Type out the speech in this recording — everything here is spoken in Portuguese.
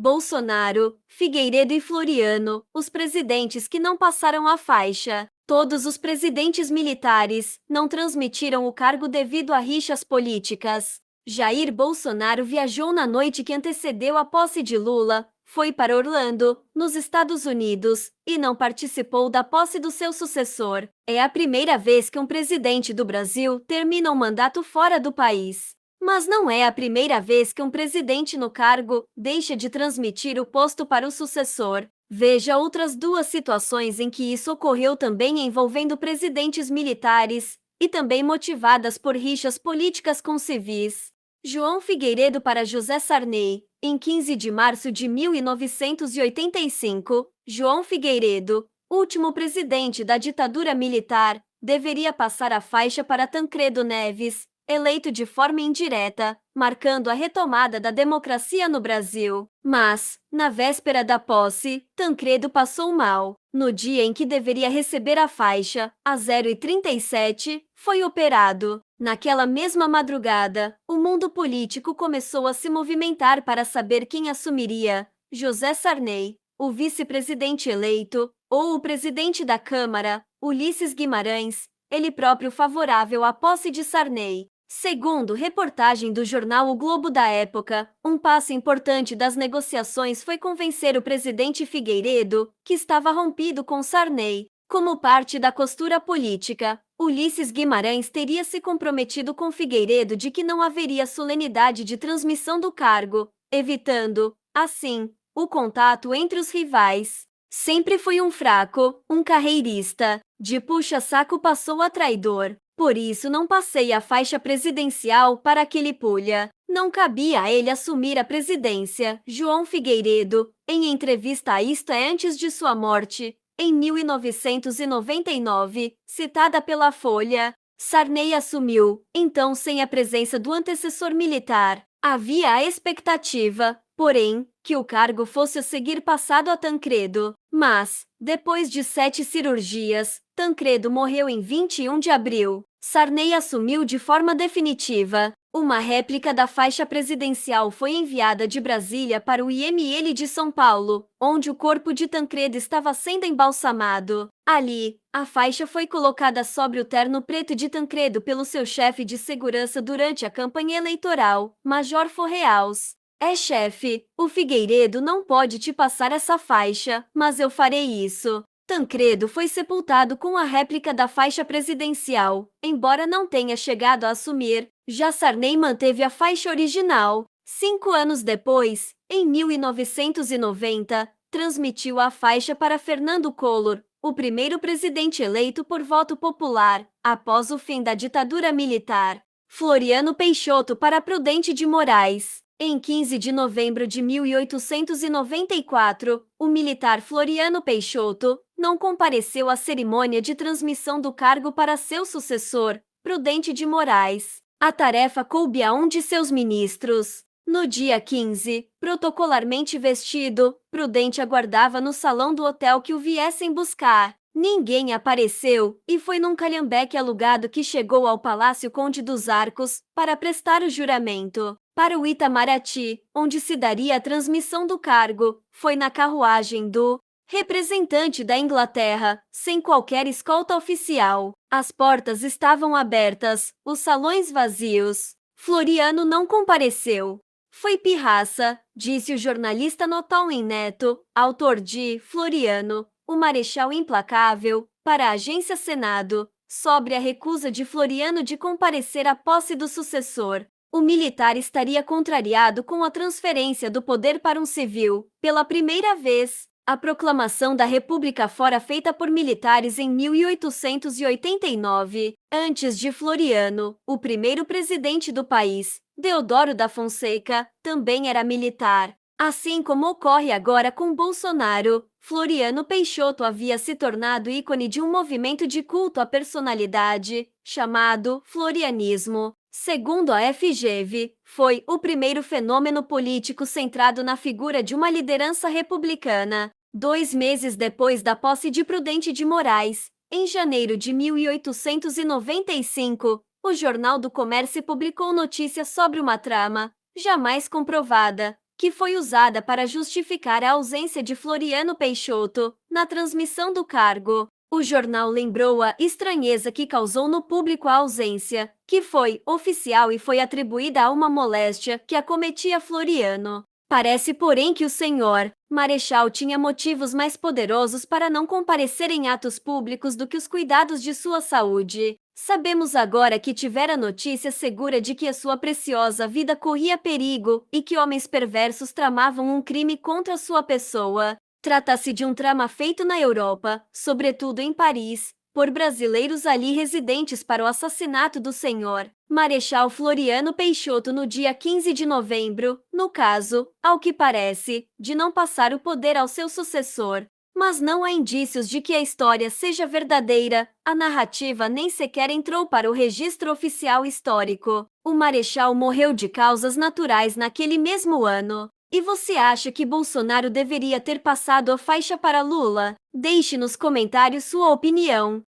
Bolsonaro, Figueiredo e Floriano, os presidentes que não passaram a faixa. Todos os presidentes militares não transmitiram o cargo devido a rixas políticas. Jair Bolsonaro viajou na noite que antecedeu a posse de Lula, foi para Orlando, nos Estados Unidos, e não participou da posse do seu sucessor. É a primeira vez que um presidente do Brasil termina um mandato fora do país. Mas não é a primeira vez que um presidente no cargo deixa de transmitir o posto para o sucessor. Veja outras duas situações em que isso ocorreu também envolvendo presidentes militares e também motivadas por rixas políticas com civis. João Figueiredo para José Sarney. Em 15 de março de 1985, João Figueiredo, último presidente da ditadura militar, deveria passar a faixa para Tancredo Neves, eleito de forma indireta, marcando a retomada da democracia no Brasil. Mas, na véspera da posse, Tancredo passou mal. No dia em que deveria receber a faixa, às 0h37, foi operado. Naquela mesma madrugada, o mundo político começou a se movimentar para saber quem assumiria: José Sarney, o vice-presidente eleito, ou o presidente da Câmara, Ulisses Guimarães, ele próprio favorável à posse de Sarney. Segundo reportagem do jornal O Globo da época, um passo importante das negociações foi convencer o presidente Figueiredo, que estava rompido com Sarney. Como parte da costura política, Ulisses Guimarães teria se comprometido com Figueiredo de que não haveria solenidade de transmissão do cargo, evitando, assim, o contato entre os rivais. Sempre foi um fraco, um carreirista. De puxa-saco passou a traidor. Por isso não passei a faixa presidencial para aquele pulha. Não cabia a ele assumir a presidência. João Figueiredo, em entrevista a Isto é antes de sua morte, em 1999, citada pela Folha, Sarney assumiu, então sem a presença do antecessor militar. Havia a expectativa, porém, que o cargo fosse a seguir passado a Tancredo. Mas, depois de 7 cirurgias, Tancredo morreu em 21 de abril. Sarney assumiu de forma definitiva. Uma réplica da faixa presidencial foi enviada de Brasília para o IML de São Paulo, onde o corpo de Tancredo estava sendo embalsamado. Ali, a faixa foi colocada sobre o terno preto de Tancredo pelo seu chefe de segurança durante a campanha eleitoral, Major Forreals. É, chefe, o Figueiredo não pode te passar essa faixa, mas eu farei isso. Tancredo foi sepultado com a réplica da faixa presidencial, embora não tenha chegado a assumir. Já Sarney manteve a faixa original. 5 anos depois, em 1990, transmitiu a faixa para Fernando Collor, o primeiro presidente eleito por voto popular, após o fim da ditadura militar. Floriano Peixoto para Prudente de Moraes. Em 15 de novembro de 1894, o militar Floriano Peixoto não compareceu à cerimônia de transmissão do cargo para seu sucessor, Prudente de Moraes. A tarefa coube a um de seus ministros. No dia 15, protocolarmente vestido, Prudente aguardava no salão do hotel que o viessem buscar. Ninguém apareceu e foi num calhambeque alugado que chegou ao Palácio Conde dos Arcos para prestar o juramento. Para o Itamaraty, onde se daria a transmissão do cargo, foi na carruagem do representante da Inglaterra, sem qualquer escolta oficial. As portas estavam abertas, os salões vazios. Floriano não compareceu. Foi pirraça, disse o jornalista Notauin Neto, autor de Floriano, o Marechal Implacável, para a Agência Senado, sobre a recusa de Floriano de comparecer à posse do sucessor. O militar estaria contrariado com a transferência do poder para um civil. Pela primeira vez, a proclamação da República fora feita por militares em 1889, antes de Floriano, o primeiro presidente do país, Deodoro da Fonseca, também era militar. Assim como ocorre agora com Bolsonaro, Floriano Peixoto havia se tornado ícone de um movimento de culto à personalidade, chamado florianismo. Segundo a FGV, foi o primeiro fenômeno político centrado na figura de uma liderança republicana. 2 meses depois da posse de Prudente de Moraes, em janeiro de 1895, o Jornal do Comércio publicou notícias sobre uma trama, jamais comprovada, que foi usada para justificar a ausência de Floriano Peixoto na transmissão do cargo. O jornal lembrou a estranheza que causou no público a ausência, que foi oficial e foi atribuída a uma moléstia que acometia Floriano. Parece, porém, que o senhor Marechal tinha motivos mais poderosos para não comparecer em atos públicos do que os cuidados de sua saúde. Sabemos agora que tivera notícia segura de que a sua preciosa vida corria perigo e que homens perversos tramavam um crime contra sua pessoa. Trata-se de um trama feito na Europa, sobretudo em Paris, por brasileiros ali residentes para o assassinato do senhor Marechal Floriano Peixoto no dia 15 de novembro, no caso, ao que parece, de não passar o poder ao seu sucessor. Mas não há indícios de que a história seja verdadeira, a narrativa nem sequer entrou para o registro oficial histórico. O Marechal morreu de causas naturais naquele mesmo ano. E você acha que Bolsonaro deveria ter passado a faixa para Lula? Deixe nos comentários sua opinião.